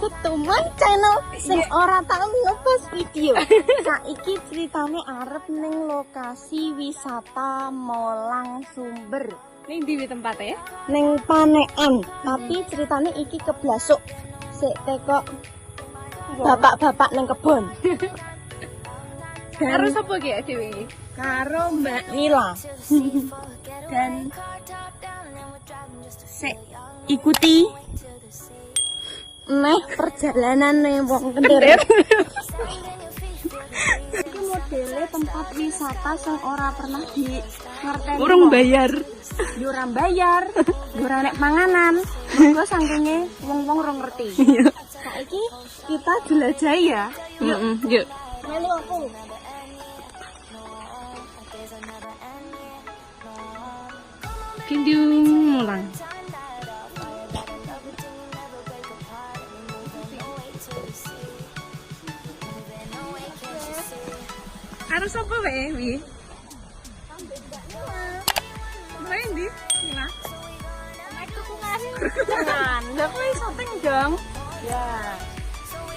back to my channel sing ora tau ngebahas video. Saiki ceritane arep ning lokasi wisata Molang Sumber. Ning ndi tempatnya? Ning Panekan, tapi ceritane iki keblasuk. Sik teko bapak-bapak ning kebon. Karo sapa ki dhewe iki? Karo Mbak Nila. Dan sik ikuti perjalanan wong kentir. Iki modele tempat wisata sing ora pernah di ngerteni. Urung bayar. Yo ora bayar, yo ora nek manganan. Mergo sangkinge wong-wong ora ngerti. Saiki kita jelajahi ya. Yuk. Yuk. Melu aku. Kindu Molang. Harus apa wae wi? Wae ndi? Nah. Naik tuku ngasih. Jangan, ndak kowe syuting dong. Ya.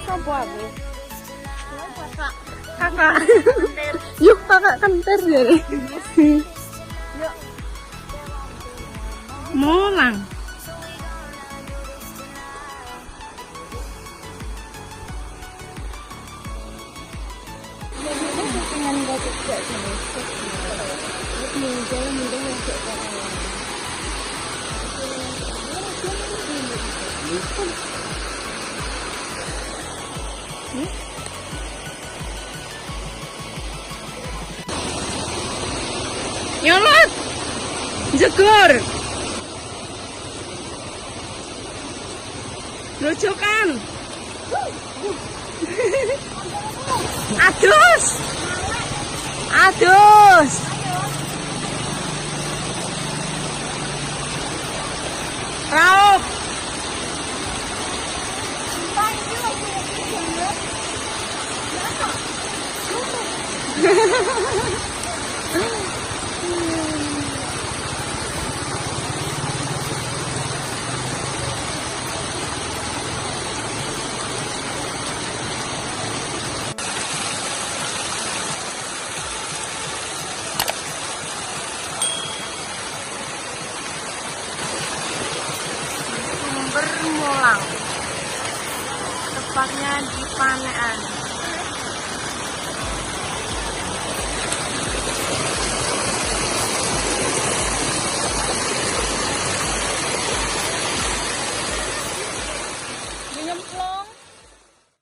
Sopo aku? Kakak. Yuk kakak kentir ya. Yuk. Molang. Dengan batik gak sini. Jalan mudah masuk ke Nyolot. Jegur. Lucukan. Adus. Adus. Raup. Sumber Molang, tepatnya di Panekan.